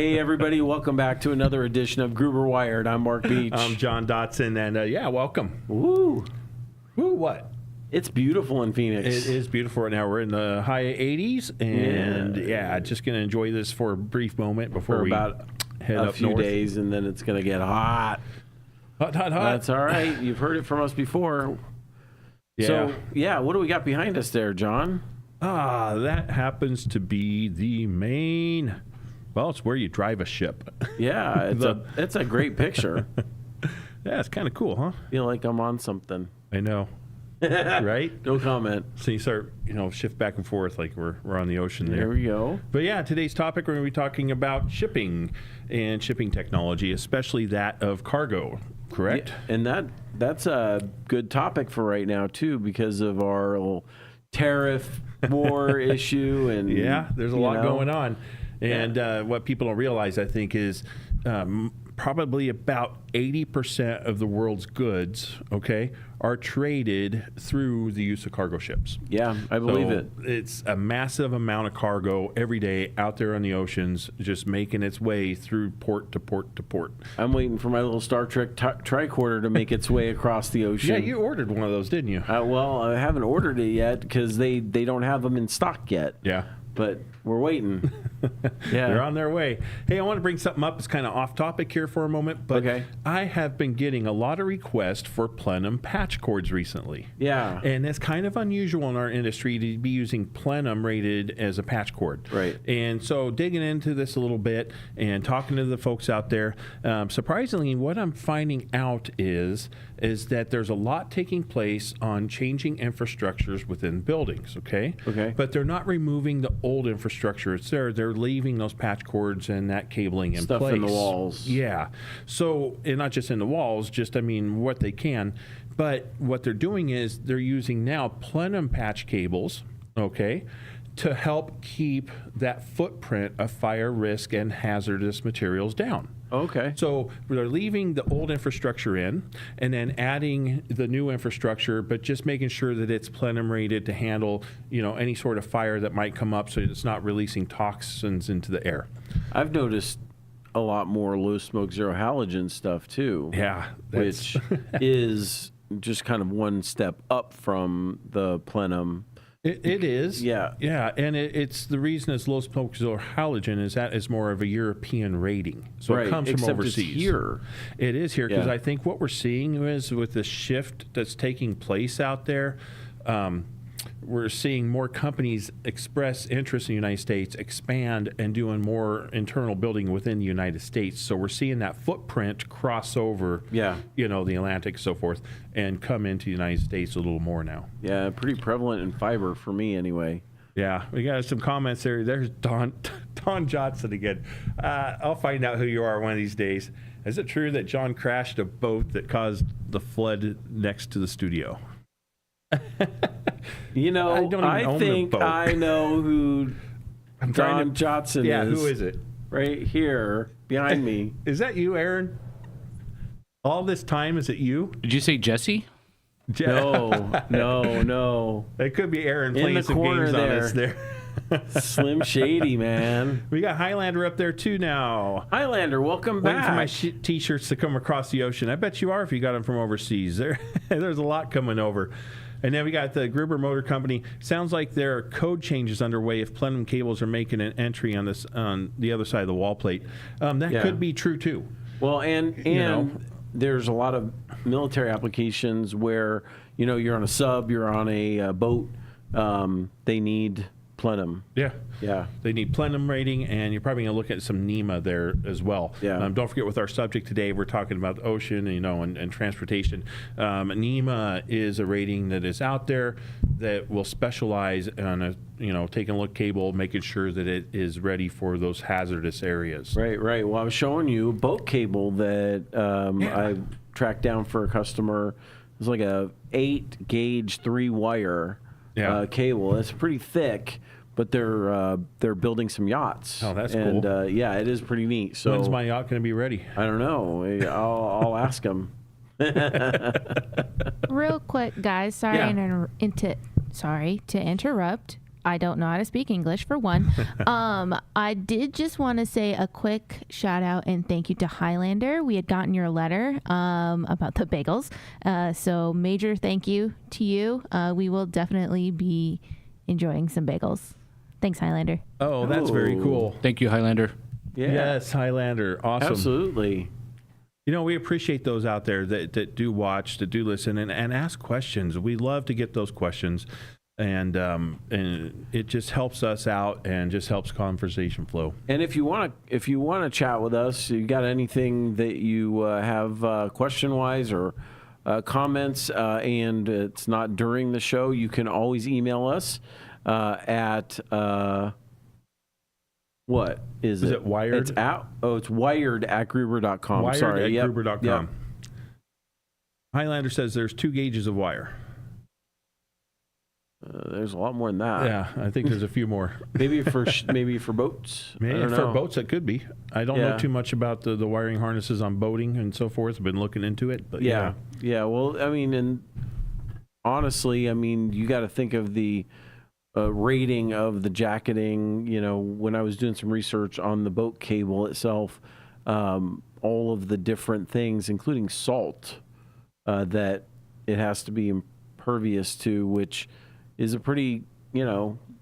Hey, everybody. Welcome back to another edition of Gruber Wired. I'm Mark Beach. I'm John Dotson, and yeah, welcome. Woo. Woo, what? It's beautiful in Phoenix. It is beautiful right now. We're in the high 80s, and yeah just going to enjoy this for a brief moment before we about head a up few north. days, and then it's going to get hot. Hot. That's all right. You've heard it from us before. Yeah. So, yeah, what do we got behind us there, John? That happens to be the main... Well, it's where you drive a ship. Yeah, it's a great picture. Yeah, it's kind of cool, huh? Feel like I'm on something. I know. Right? No comment. So you start, shift back and forth like we're on the ocean there. There we go. But yeah, today's topic, we're going to be talking about shipping and shipping technology, especially that of cargo, correct? Yeah, and that's a good topic for right now, too, because of our little tariff war issue. And yeah, there's a lot going on. And what people don't realize, I think, is probably about 80% of the world's goods, are traded through the use of cargo ships. Yeah, I believe it. It's a massive amount of cargo every day out there on the oceans, just making its way through port to port to port. I'm waiting for my little Star Trek tricorder to make its way across the ocean. Yeah, you ordered one of those, didn't you? Well, I haven't ordered it yet because they don't have them in stock yet. Yeah. But we're waiting. Yeah. They're on their way. Hey, I want to bring something up. It's kind of off topic here for a moment, but I have been getting a lot of requests for plenum patch cords recently. Yeah. And it's kind of unusual in our industry to be using plenum rated as a patch cord. Right. And so digging into this a little bit and talking to the folks out there, surprisingly, what I'm finding out is that there's a lot taking place on changing infrastructures within buildings, okay? But they're not removing the old infrastructure. It's there. They're leaving those patch cords and that cabling in place. Stuff in the walls. Yeah. So, and not just in the walls, what they can. But what they're doing is they're using now plenum patch cables, to help keep that footprint of fire risk and hazardous materials down. Okay. So they're leaving the old infrastructure in and then adding the new infrastructure, but just making sure that it's plenum rated to handle, any sort of fire that might come up so it's not releasing toxins into the air. I've noticed a lot more low smoke, zero halogen stuff too. Yeah. Which is just kind of one step up from the plenum. It is. Yeah. Yeah. And it's the reason it's low smoke zero halogen is more of a European rating. So it comes from overseas. It's here. It is here because I think what we're seeing is with the shift that's taking place out there, we're seeing more companies express interest in the United States, expand, and doing more internal building within the United States. So we're seeing that footprint cross over, the Atlantic and so forth, and come into the United States a little more now. Yeah, pretty prevalent in fiber for me anyway. Yeah, we got some comments there. There's Don Johnson again. I'll find out who you are one of these days. Is it true that John crashed a boat that caused the flood next to the studio? I think I know who Don Johnson is. Yeah, who is it? Right here, behind me. Is that you, Aaron? All this time, is it you? Did you say Jesse? No. It could be Aaron playing some games on us there. Slim Shady, man. We got Highlander up there, too, now. Highlander, welcome back. Waiting for my T-shirts to come across the ocean. I bet you are if you got them from overseas. There's a lot coming over. And then we got the Gruber Motor Company. Sounds like there are code changes underway if plenum cables are making an entry on the other side of the wall plate. That could be true, too. Well, and there's a lot of military applications where, you're on a sub, you're on a boat, they need plenum. Yeah. Yeah. They need plenum rating, and you're probably going to look at some NEMA there as well. Yeah. Don't forget with our subject today, we're talking about the ocean, and transportation. NEMA is a rating that is out there that will specialize on taking a look cable, making sure that it is ready for those hazardous areas. Right. Well, I was showing you a boat cable that I tracked down for a customer. It's like a 8-gauge 3-wire cable. It's pretty thick. But they're building some yachts. Oh, that's cool. And it is pretty neat. So when's my yacht going to be ready? I don't know. I'll ask them. Real quick, guys. Sorry to interrupt. I don't know how to speak English, for one. I did just want to say a quick shout out and thank you to Highlander. We had gotten your letter about the bagels. So major thank you to you. We will definitely be enjoying some bagels. Thanks, Highlander. Oh, that's very cool. Thank you, Highlander. Yeah. Yes, Highlander. Awesome. Absolutely. You know, we appreciate those out there that do watch, that do listen, and ask questions. We love to get those questions, and it just helps us out and just helps conversation flow. And if you want to chat with us, you got anything that you have question wise or comments, and it's not during the show, you can always email us at. What is it? Is it Wired? It's it's wired at Gruber.com. Wired Sorry. at Gruber.com. Yep. Highlander says there's 2 gauges of wire. There's a lot more than that. Yeah, I think there's a few more. Maybe for boats. Maybe I don't for know. boats, it could be. I don't know too much about the wiring harnesses on boating and so forth. I've been looking into it, but Yeah. Well, I mean, and honestly, I mean, you got to think of the rating of the jacketing. You know, when I was doing some research on the boat cable itself, all of the different things, including salt, that it has to be impervious to, which is a pretty,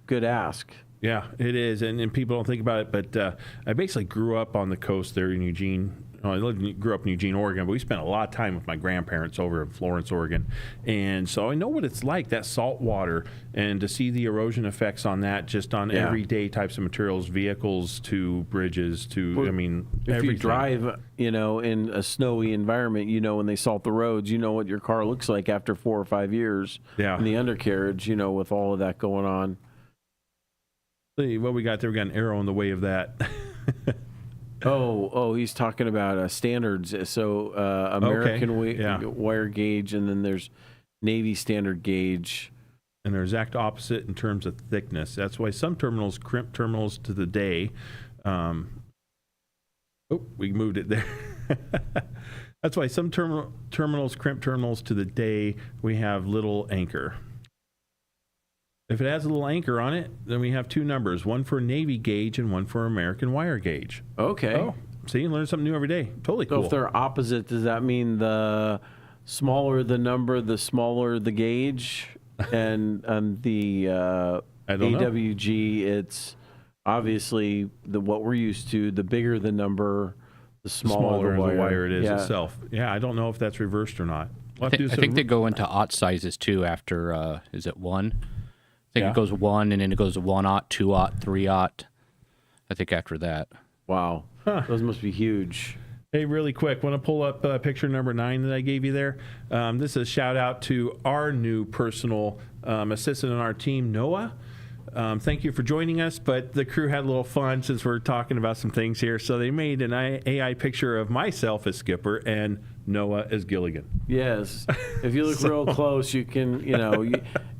good ask. Yeah, it is, and people don't think about it, but I basically grew up on the coast there in Eugene. I grew up in Eugene, Oregon, but we spent a lot of time with my grandparents over in Florence, Oregon. And so I know what it's like, that salt water, and to see the erosion effects on that just on everyday types of materials, vehicles to bridges to, If everything. you drive, in a snowy environment, when they salt the roads, what your car looks like after 4 or 5 years in the undercarriage, with all of that going on. See what we got there. We got an arrow in the way of that. Oh, he's talking about standards. So American wire gauge, and then there's Navy standard gauge. And they're exact opposite in terms of thickness. That's why some terminals crimp terminals to the day. We moved it there. That's why some terminals crimp terminals to the day. We have little anchor. If it has a little anchor on it, then we have 2 numbers, one for Navy gauge and one for American wire gauge. Okay. Oh, see, you learn something new every day. Totally cool. So if they're opposite, does that mean the smaller the number, the smaller the gauge? And on the AWG, it's obviously what we're used to. The bigger the number, the smaller the wire it is itself. Yeah, I don't know if that's reversed or not. I think they go into aught sizes too after, is it 1? I think it goes 1, and then it goes 1/0, 2/0, 3/0. I think after that. Wow. Huh. Those must be huge. Hey, really quick, want to pull up picture number 9 that I gave you there? This is a shout out to our new personal assistant on our team, Noah. Thank you for joining us, but the crew had a little fun since we're talking about some things here. So they made an AI picture of myself as Skipper and Noah as Gilligan. Yes. If you look real close, you can,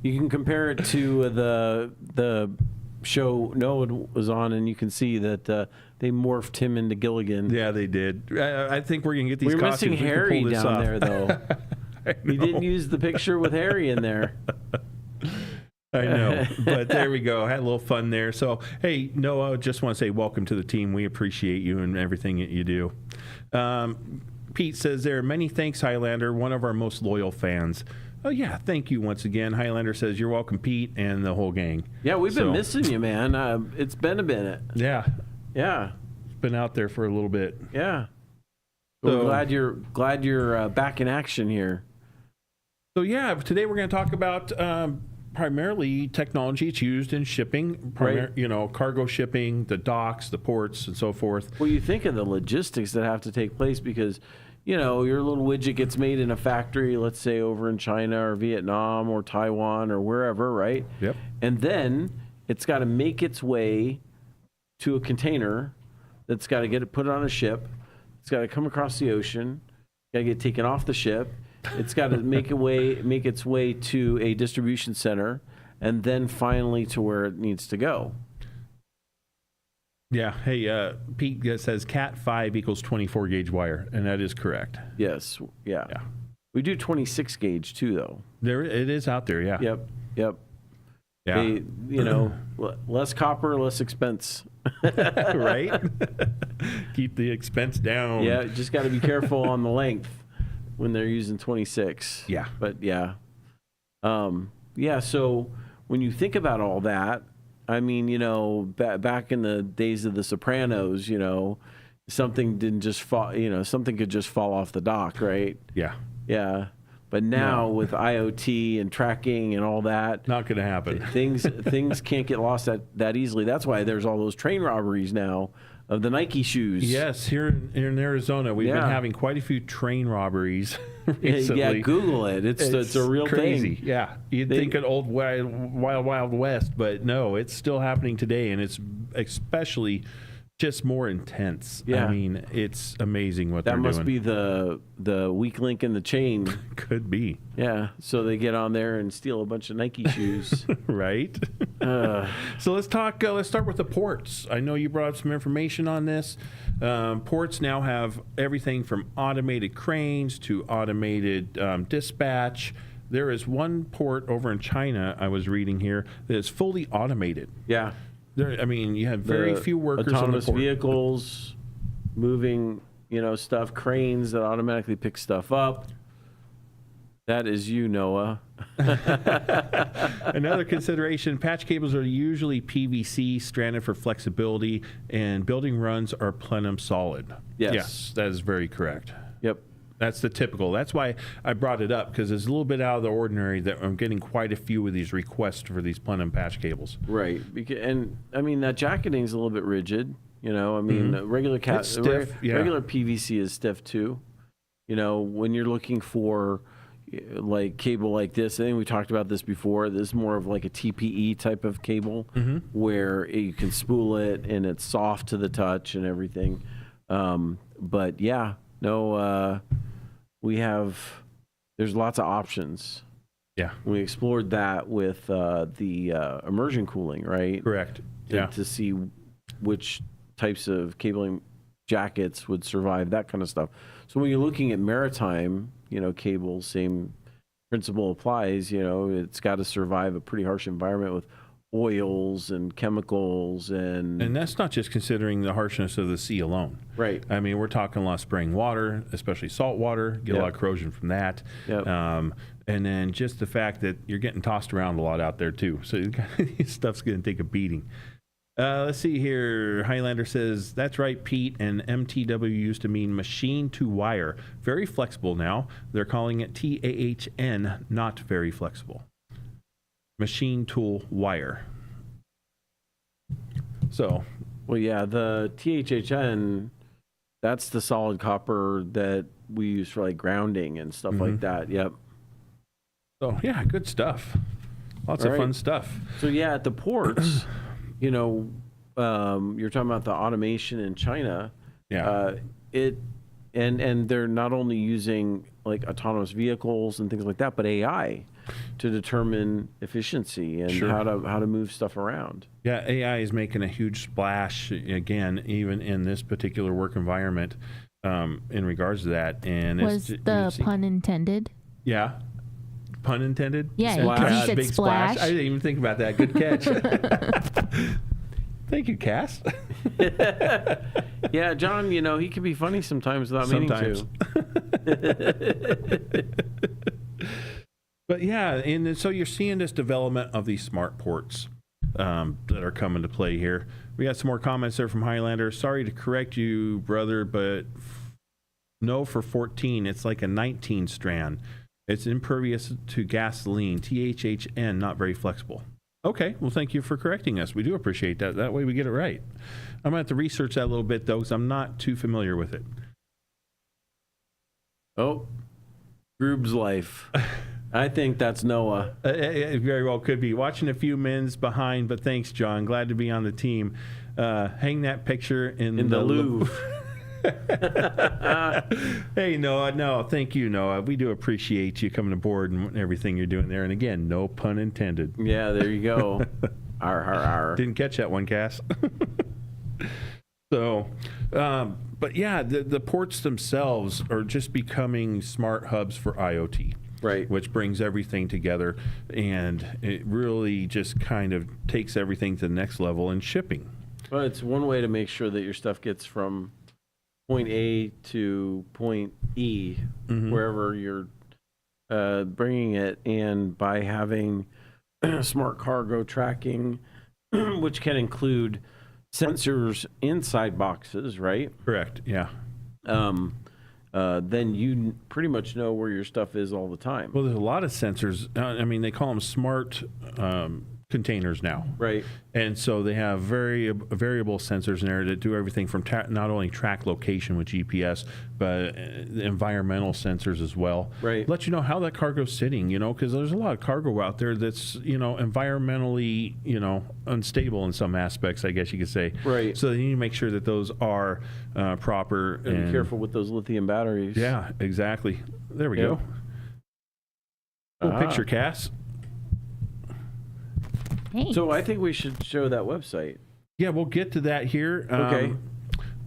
you can compare it to the show Noah was on, and you can see that they morphed him into Gilligan. Yeah, they did. I think we're going to get these We're costumes. missing Harry down there, though. You didn't use the picture with Harry in there. I know, but there we go. I had a little fun there. So, hey, Noah, just want to say welcome to the team. We appreciate you and everything that you do. Pete says there, many thanks, Highlander, one of our most loyal fans. Oh, yeah, thank you once again. Highlander says, you're welcome, Pete, and the whole gang. Yeah, we've been missing you, man. It's been a minute. Yeah. Yeah. It's been out there for a little bit. Yeah. So, we're glad you're back in action here. So, yeah, today we're going to talk about primarily technology it's used in shipping, cargo shipping, the docks, the ports, and so forth. Well, you think of the logistics that have to take place because, your little widget gets made in a factory, let's say over in China or Vietnam or Taiwan or wherever, right? Yep. And then it's got to make its way to a container that's got to get it put on a ship. It's got to come across the ocean, got to get taken off the ship. It's got to make its way to a distribution center, and then finally to where it needs to go. Yeah. Hey, Pete says Cat 5 equals 24 gauge wire, and that is correct. Yes. Yeah. We do 26 gauge too, though. It is out there. Yeah. Yep. Yeah, Yeah. Less copper, less expense. Right? Keep the expense down. Yeah, just got to be careful on the length when they're using 26. Yeah. But yeah. So when you think about all that, I mean, back in the days of The Sopranos, something didn't just fall, something could just fall off the dock, right? Yeah. Yeah. But now with IoT and tracking and all that, Not going to happen. things can't get lost that easily. That's why there's all those train robberies now of the Nike shoes. Yes, here in Arizona, we've been having quite a few train robberies recently. Yeah, Google it. It's a real crazy. thing. Yeah, you'd think an old wild west, but no, it's still happening today, and it's especially just more intense. Yeah. I mean, it's amazing what they're doing. That must be the weak link in the chain. Could be. Yeah, so they get on there and steal a bunch of Nike shoes. Right. So let's talk. Let's start with the ports. I know you brought up some information on this. Ports now have everything from automated cranes to automated dispatch. There is one port over in China I was reading here that is fully automated. Yeah. You have very few workers on the autonomous port. vehicles moving, stuff, cranes that automatically pick stuff up. That is you, Noah. Another consideration, patch cables are usually PVC, stranded for flexibility, and building runs are plenum solid. Yes, that is very correct. Yep. That's the typical. That's why I brought it up, because it's a little bit out of the ordinary that I'm getting quite a few of these requests for these plenum patch cables. Right. And, that jacketing is a little bit rigid. Regular regular PVC is stiff too. When you're looking for like cable like this, I think we talked about this before. This is more of like a TPE type of cable where you can spool it and it's soft to the touch and everything. There's lots of options. Yeah. We explored that with the immersion cooling, right? Correct. To see which types of cabling jackets would survive, that kind of stuff. So when you're looking at maritime, cables, same principle applies. It's got to survive a pretty harsh environment with oils and chemicals and that's not just considering the harshness of the sea alone. Right. We're talking a lot of spraying water, especially salt water, get a lot of corrosion from that. Yep. And then just the fact that you're getting tossed around a lot out there too. So stuff's going to take a beating. Let's see here. Highlander says, that's right, Pete, and MTW used to mean machine to wire. Very flexible now. They're calling it THHN, not very flexible. Machine tool wire. So. Well, yeah, the THHN, that's the solid copper that we use for like grounding and stuff like that. Yep. So, yeah, good stuff. Lots of fun stuff. So, yeah, at the ports, you're talking about the automation in China. Yeah. And they're not only using like autonomous vehicles and things like that, but AI to determine efficiency and how to move stuff around. Yeah, AI is making a huge splash again, even in this particular work environment, in regards to that. And was the pun intended? Yeah. Pun intended? Yeah, you said big splash. I didn't even think about that. Good catch. Thank you, Cass. Yeah, John, he can be funny sometimes without meaning to. But yeah, and so you're seeing this development of these smart ports that are coming to play here. We got some more comments there from Highlander. Sorry to correct you, brother, but no, for 14, it's like a 19 strand. It's impervious to gasoline. THHN, not very flexible. Okay, well, thank you for correcting us. We do appreciate that. That way we get it right. I'm going to have to research that a little bit, though, because I'm not too familiar with it. Oh, Gruber's life. I think that's Noah. It very well could be. Watching a few men's behind, but thanks, John. Glad to be on the team. Hang that picture in the Louvre. Hey, Noah. No, thank you, Noah. We do appreciate you coming aboard and everything you're doing there. And again, no pun intended. Yeah, there you go. Arr, arr, arr. Didn't catch that one, Cass. So, but yeah, the ports themselves are just becoming smart hubs for IoT. Right. which brings everything together, and it really just kind of takes everything to the next level in shipping. Well, it's one way to make sure that your stuff gets from point A to point E, wherever you're bringing it, and by having smart cargo tracking, which can include sensors inside boxes, right? Correct. Yeah. Then you pretty much know where your stuff is all the time. Well, there's a lot of sensors. I mean, they call them smart containers now. Right. And so they have variable sensors in there that do everything from not only track location with GPS, but environmental sensors as well. Right. Let you know how that cargo's sitting, because there's a lot of cargo out there that's, environmentally, unstable in some aspects, I guess you could say. Right. So you need to make sure that those are proper. And be careful with those lithium batteries. Yeah, exactly. There we go. Cool picture, Cass. Thanks. So I think we should show that website. Yeah, we'll get to that here. Okay.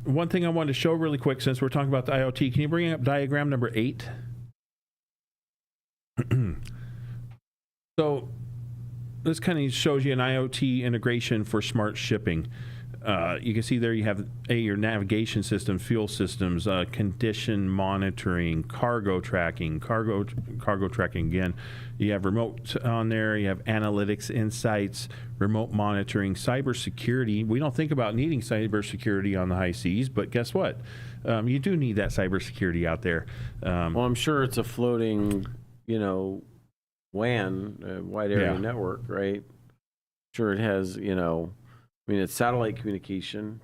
One thing I wanted to show really quick, since we're talking about the IoT, can you bring up diagram number 8? So this kind of shows you an IoT integration for smart shipping. You can see there you have your navigation system, fuel systems, condition monitoring, cargo tracking again. You have remote on there. You have analytics, insights, remote monitoring, cybersecurity. We don't think about needing cybersecurity on the high seas, but guess what? You do need that cybersecurity out there. Well, I'm sure it's a floating, WAN, wide area network, right? Sure, it has, it's satellite communication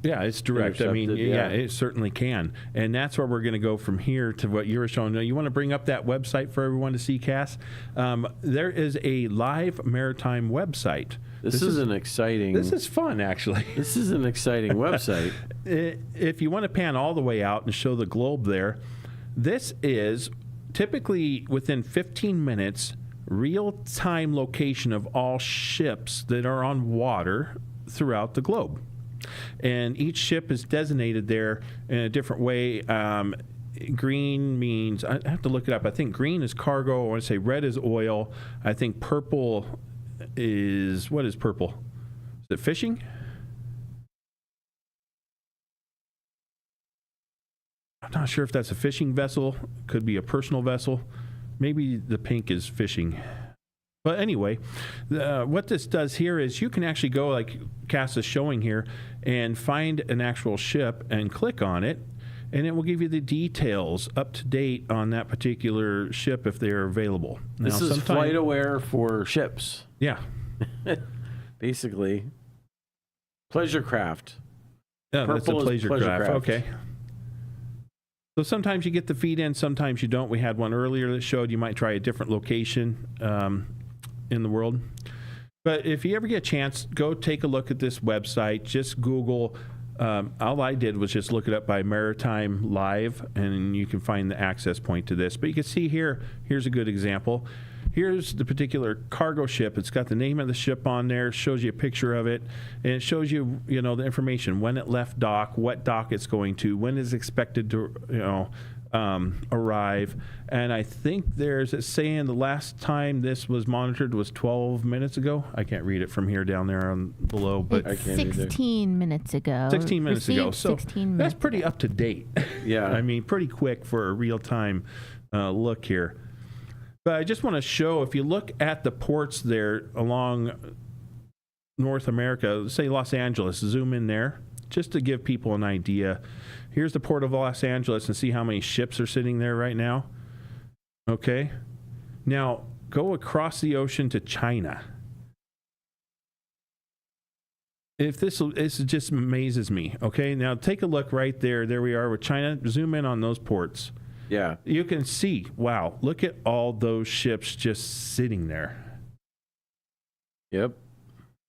Yeah, it's direct. I mean, yeah, it certainly can. And that's where we're going to go from here to what you were showing. Now, you want to bring up that website for everyone to see, Cass? There is a live maritime website. This is an exciting... This is fun, actually. This is an exciting website. If you want to pan all the way out and show the globe there, this is typically within 15 minutes, real-time location of all ships that are on water throughout the globe. And each ship is designated there in a different way. Green means, I have to look it up. I think green is cargo. I want to say red is oil. I think purple is, what is purple? Is it fishing? I'm not sure if that's a fishing vessel. Could be a personal vessel. Maybe the pink is fishing. But anyway, what this does here is you can actually go, like Cass is showing here, and find an actual ship and click on it, and it will give you the details up to date on that particular ship if they're available. This is flight aware for ships. Yeah. Basically. Pleasure craft. Yeah, that's a Purple is pleasure craft. craft. Okay. So sometimes you get the feed in, sometimes you don't. We had one earlier that showed you might try a different location in the world. But if you ever get a chance, go take a look at this website. Just Google. All I did was just look it up by Maritime Live, and you can find the access point to this. But you can see here, here's a good example. Here's the particular cargo ship. It's got the name of the ship on there, shows you a picture of it, and it shows you, the information, when it left dock, what dock it's going to, when it's expected to, arrive. And I think it's saying the last time this was monitored was 12 minutes ago. I can't read it from here down there on below, but it's 16 minutes ago. 16 minutes ago. So 16 that's minutes pretty up to date. Yeah. I mean, pretty quick for a real-time look here. But I just want to show, if you look at the ports there along North America, say Los Angeles, zoom in there, just to give people an idea. Here's the port of Los Angeles, and see how many ships are sitting there right now. Okay. Now, go across the ocean to China. This just amazes me. Okay. Now, take a look right there. There we are with China. Zoom in on those ports. Yeah. You can see, wow, look at all those ships just sitting there. Yep.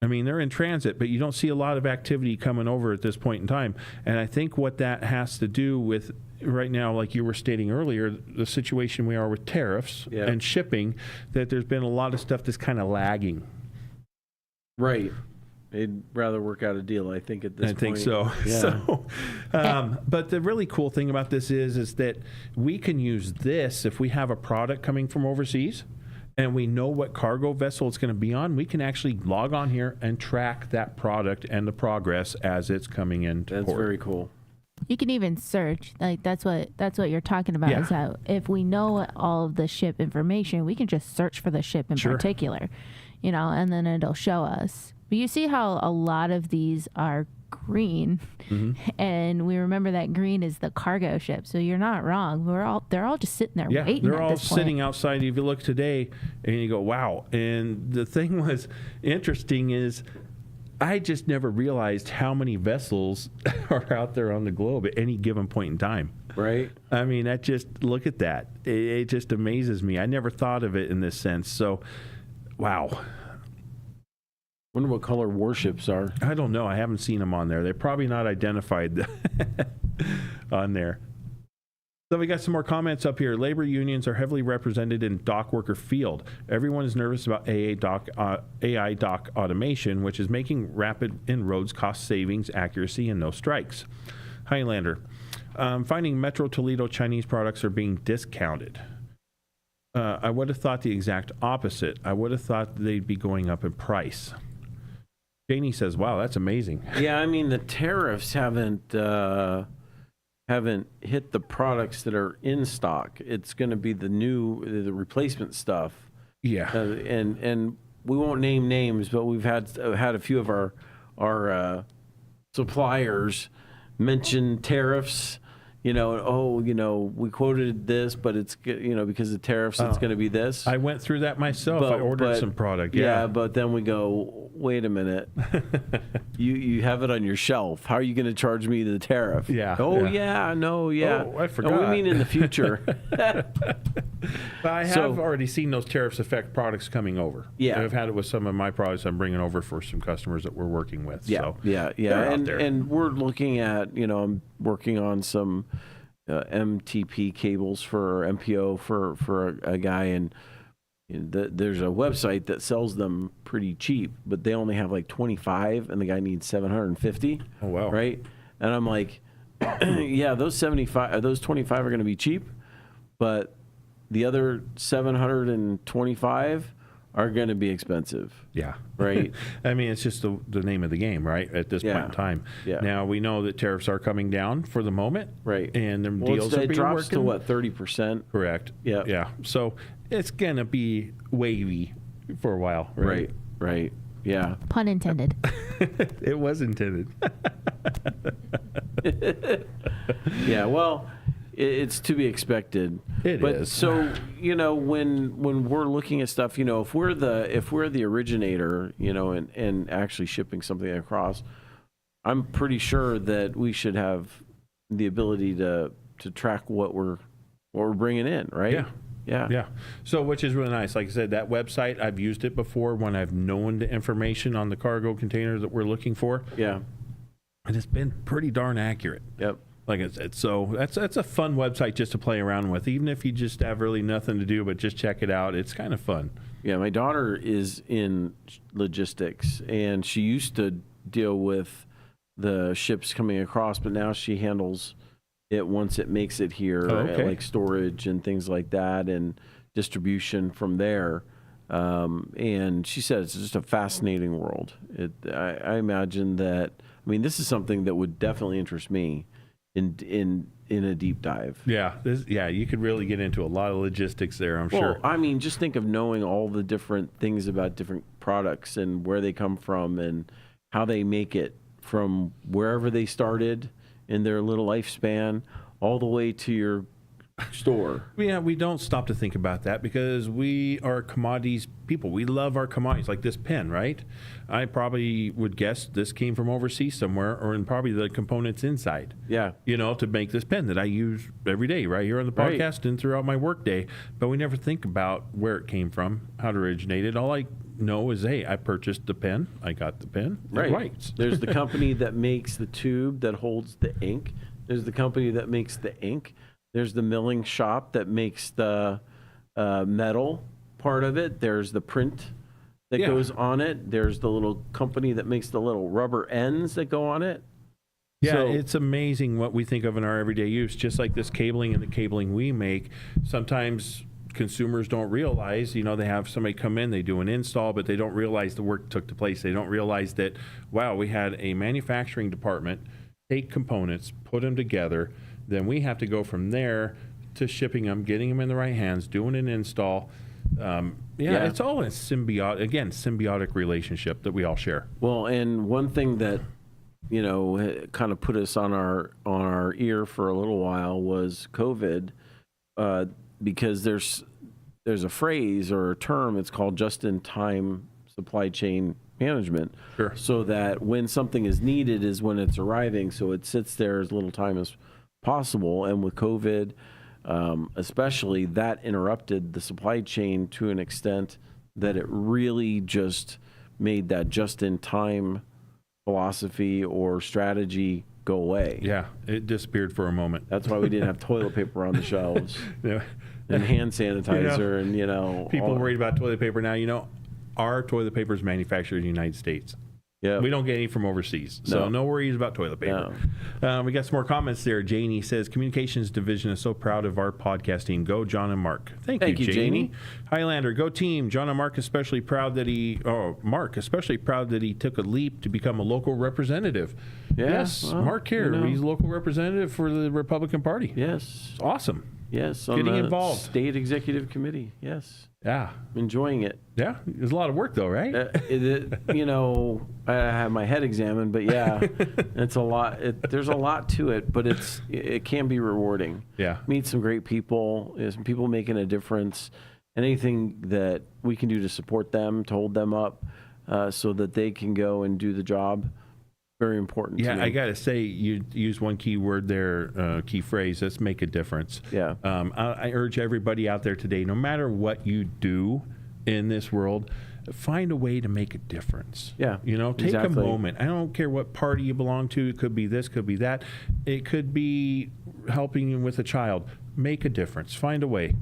I mean, they're in transit, but you don't see a lot of activity coming over at this point in time. And I think what that has to do with right now, like you were stating earlier, the situation we are with tariffs and shipping, that there's been a lot of stuff that's kind of lagging. Right. They'd rather work out a deal, I think, at this point. I think so. Yeah. So, but the really cool thing about this is that we can use this if we have a product coming from overseas and we know what cargo vessel it's going to be on. We can actually log on here and track that product and the progress as it's coming into That's port. very cool. You can even search. Like that's what you're talking about. Yeah. Is that if we know all of the ship information, we can just search for the ship in Sure. particular, and then it'll show us. But you see how a lot of these are green, and we remember that green is the cargo ship. So you're not wrong. They're all just sitting there waiting. They're at all this point. sitting outside. If you look today and you go, wow. And the thing was interesting is I just never realized how many vessels are out there on the globe at any given point in time. Right? I mean, look at that. It just amazes me. I never thought of it in this sense. So, wow. Wonder what color warships are. I don't know. I haven't seen them on there. They're probably not identified on there. So we got some more comments up here. Labor unions are heavily represented in dock worker field. Everyone is nervous about AI dock automation, which is making rapid inroads, cost savings, accuracy, and no strikes. Highlander, finding Metro Toledo Chinese products are being discounted. I would have thought the exact opposite. I would have thought they'd be going up in price. Janie says, wow, that's amazing. Yeah, I mean, the tariffs haven't hit the products that are in stock. It's going to be the replacement stuff. Yeah. And we won't name names, but we've had a few of our suppliers mention tariffs. We quoted this, but it's because of tariffs, it's going to be this. I went through that myself. I ordered some product. Yeah. But then we go, wait a minute. you have it on your shelf. How are you going to charge me the tariff? Yeah. Oh, yeah. yeah. Oh, I forgot. No, we mean in the future. I have already seen those tariffs affect products coming over. Yeah. I've had it with some of my products I'm bringing over for some customers that we're working with. Yeah. So Yeah. they're out there. And we're looking at, I'm working on some MTP cables for MPO for a guy, and there's a website that sells them pretty cheap, but they only have like 25, and the guy needs 750. Oh, wow. Right? And I'm like, yeah, those 25 are going to be cheap, but the other 725 are going to be expensive. Yeah. Right. I mean, it's just the name of the game, right? At this point in time. Yeah. Now, we know that tariffs are coming down for the moment. Right. And the deals are it being drops working. to what, 30%? Correct. Yeah. Yeah. So it's going to be wavy for a while. Right. Right. Yeah. Pun intended. It was intended. Yeah, well, it's to be expected. It but is. So when we're looking at stuff, if we're the originator, and actually shipping something across, I'm pretty sure that we should have the ability to track what we're bringing in, right? Yeah. Yeah. Yeah. So, which is really nice. Like I said, that website, I've used it before when I've known the information on the cargo containers that we're looking for. Yeah. And it's been pretty darn accurate. Yep. Like I said, so that's a fun website just to play around with, even if you just have really nothing to do but just check it out. It's kind of fun. Yeah, my daughter is in logistics, and she used to deal with the ships coming across, but now she handles it once it makes it here, like storage and things like that, and distribution from there. And she said it's just a fascinating world. I imagine that. I mean, this is something that would definitely interest me in a deep dive. Yeah, you could really get into a lot of logistics there, I'm sure. I mean, just think of knowing all the different things about different products and where they come from and how they make it from wherever they started in their little lifespan all the way to your store. Yeah, we don't stop to think about that because we are commodities people. We love our commodities, like this pen, right? I probably would guess this came from overseas somewhere, or in probably the components inside. Yeah. To make this pen that I use every day, right here on the podcast and throughout my work day. But we never think about where it came from, how it originated. All I know is, hey, I purchased the pen. I got the pen. Right. It writes. There's the company that makes the tube that holds the ink. There's the company that makes the ink. There's the milling shop that makes the metal part of it. There's the print that goes on it. There's the little company that makes the little rubber ends that go on it. Yeah, So, it's amazing what we think of in our everyday use. Just like this cabling and the cabling we make, sometimes consumers don't realize, they have somebody come in, they do an install, but they don't realize the work took place. They don't realize that, wow, we had a manufacturing department take components, put them together, then we have to go from there to shipping them, getting them in the right hands, doing an install. It's all a symbiotic relationship that we all share. Well, and one thing that kind of put us on our ear for a little while was COVID, because there's a phrase or a term. It's called just-in-time supply chain management. Sure. So that when something is needed is when it's arriving. So it sits there as little time as possible. And with COVID, especially, that interrupted the supply chain to an extent that it really just made that just-in-time philosophy or strategy go away. Yeah, it disappeared for a moment. That's why we didn't have toilet paper on the shelves and hand sanitizer and people worried about toilet paper now. Our toilet paper is manufactured in the United States. Yeah, we don't get any from overseas, so no worries about toilet paper. No. We got some more comments there. Janie says, Communications Division is so proud of our podcast team. Go, John and Mark. Thank you, Janie. Highlander, go team. John and Mark especially proud that he took a leap to become a local representative. Yeah, yes, well, Mark here. He's a local representative for the Republican Party. Yes. Awesome. Yes, on getting the involved. State Executive Committee. Yes. Yeah. Enjoying it. Yeah. There's a lot of work, though, right? I have my head examined, but yeah, it's a lot. There's a lot to it, but it can be rewarding. Yeah. Meet some great people, some people making a difference. Anything that we can do to support them, to hold them up, so that they can go and do the job. Very important. Yeah, to me. I got to say, you use one key word there, key phrase. Let's make a difference. Yeah. I urge everybody out there today, no matter what you do in this world, find a way to make a difference. Yeah. Take a moment. I don't care what party you belong to. It could be this, could be that. It could be helping you with a child. Make a difference. Find a way.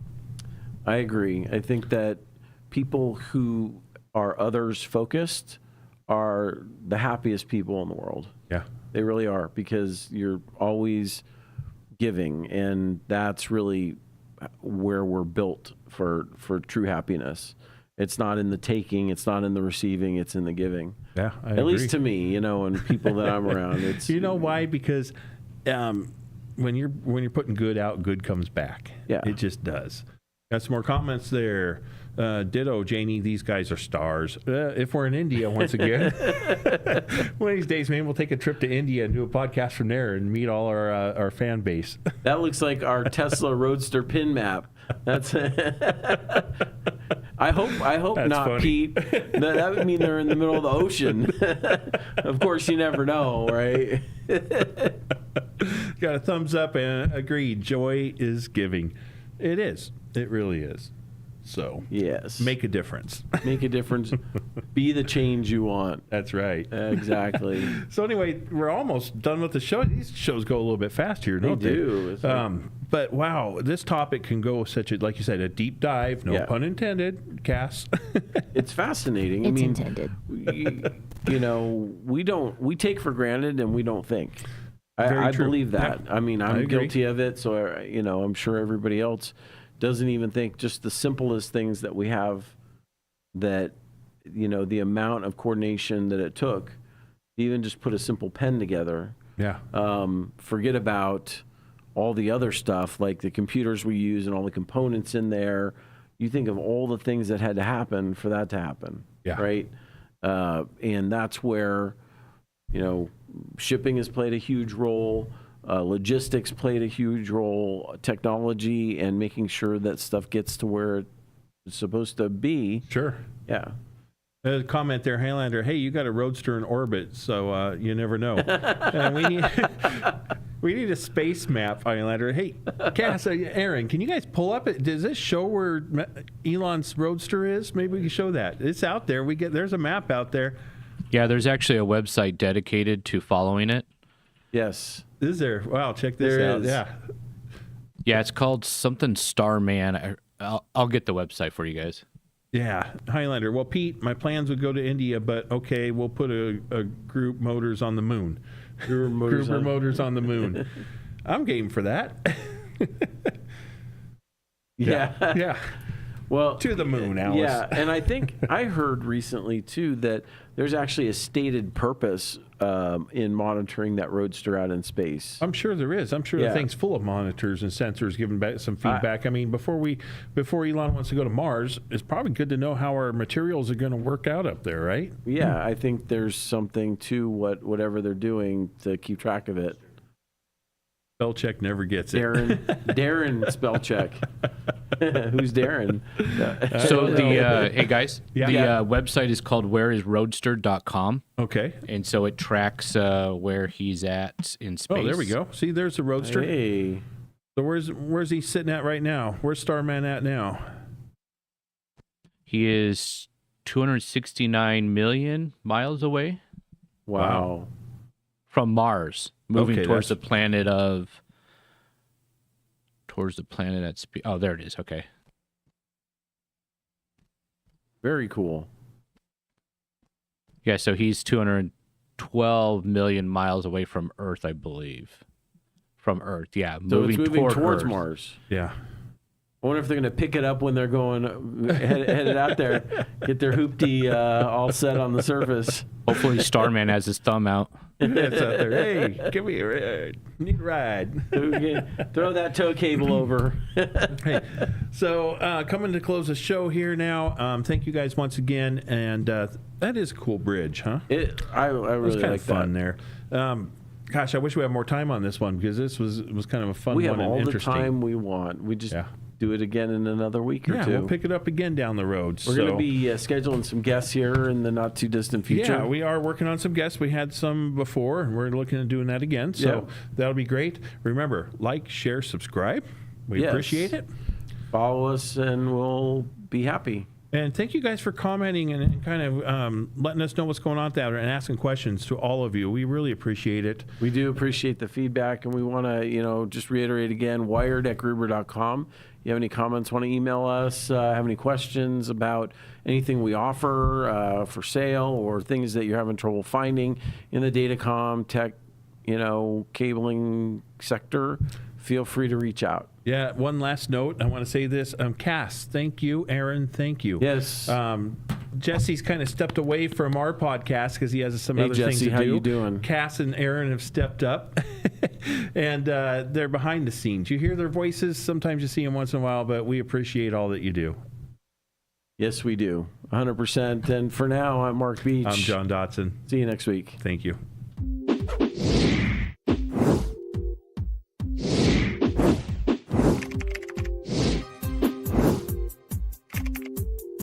I agree. I think that people who are others focused are the happiest people in the world. Yeah. They really are, because you're always giving, and that's really where we're built for true happiness. It's not in the taking, it's not in the receiving, it's in the giving. Yeah, I agree. At least to me, and people that I'm around. It's why? Because when you're putting good out, good comes back. Yeah. It just does. Got some more comments there. Ditto, Janie, these guys are stars. If we're in India once again, one of these days, maybe we'll take a trip to India and do a podcast from there and meet all our fan base. That looks like our Tesla Roadster Pin Map. That's I hope that's not funny. Pete. That would mean they're in the middle of the ocean. Of course, you never know, right? Got a thumbs up and agreed. Joy is giving. It is. It really is. So, yes. Make a difference. Make a difference. Be the change you want. That's right. Exactly. So anyway, we're almost done with the show. These shows go a little bit faster, don't they? They do. But wow, this topic can go like you said, a deep dive, no pun intended, Cass. It's fascinating. It's intended. We take for granted and we don't think. I believe that. Yeah. I'm guilty of it. So, I'm sure everybody else doesn't even think. Just the simplest things that we have, that, the amount of coordination that it took, even just put a simple pen together. Yeah. Forget about all the other stuff, like the computers we use and all the components in there. You think of all the things that had to happen for that to happen. Yeah. Right. And that's where, shipping has played a huge role. Logistics played a huge role. Technology and making sure that stuff gets to where it's supposed to be. Sure. Yeah. A comment there, Highlander. Hey, you got a Roadster in orbit, so you never know. We need a space map, Highlander. Hey, Cass, Aaron, can you guys pull up it? Does this show where Elon's Roadster is? Maybe we can show that. It's out there. There's a map out there. Yeah, there's actually a website dedicated to following it. Yes. Is there? Wow, check this out. Yeah. Yeah, it's called something Starman. I'll get the website for you guys. Yeah, Highlander. Well, Pete, my plans would go to India, but okay, we'll put a group motors on the moon. Gruber motors on the moon. I'm game for that. Yeah. Well, to the moon, Alice. Yeah, and I think I heard recently too that there's actually a stated purpose in monitoring that Roadster out in space. I'm sure there is. I'm sure the thing's full of monitors and sensors giving back some feedback. I mean, before Elon wants to go to Mars, it's probably good to know how our materials are going to work out up there, right? Yeah, I think there's something to whatever they're doing to keep track of it. Spell check never gets it. Darren spell check. Who's Darren? So hey guys, the website is called whereisroadster.com. Okay. And so it tracks where he's at in space. Oh, there we go. See, there's the Roadster. Hey. So where's he sitting at right now? Where's Starman at now? He is 269 million miles away. Wow. From Mars, moving towards the planet at speed. Oh, there it is. Okay. Very cool. Yeah, so he's 212 million miles away from Earth, I believe. From Earth, yeah. So it's moving towards Earth. Mars. Yeah. I wonder if they're going to pick it up when they're going headed out there, get their hoopty all set on the surface. Hopefully Starman has his thumb out. It's out there. Hey, give me a ride. Need a ride. Throw that tow cable over. Hey, so coming to close the show here now. Thank you guys once again, and that is a cool bridge, huh? I really kind like of fun that. there. Gosh, I wish we had more time on this one because this was kind of a fun We one have and all the interesting. time we want. We just do it again in another week or two. We'll pick it up again down the road. We're going to be scheduling some guests here in the not too distant future. Yeah, we are working on some guests. We had some before, and we're looking at doing that again. So that'll be great. Remember, like, share, subscribe. We appreciate it. Follow us, and we'll be happy. And thank you guys for commenting and kind of letting us know what's going on out there and asking questions to all of you. We really appreciate it. We do appreciate the feedback, and we want to, just reiterate again, wired@gruber.com. You have any comments, want to email us, have any questions about anything we offer for sale or things that you're having trouble finding in the datacom, tech, cabling sector, feel free to reach out. Yeah, one last note. I want to say this. Cass, thank you. Aaron, thank you. Yes. Jesse's kind of stepped away from our podcast because he has some other things to do. How you doing? Cass and Aaron have stepped up, and they're behind the scenes. You hear their voices. Sometimes you see them once in a while, but we appreciate all that you do. Yes, we do. 100%. And for now, I'm Mark Beach. I'm John Dotson. See you next week. Thank you.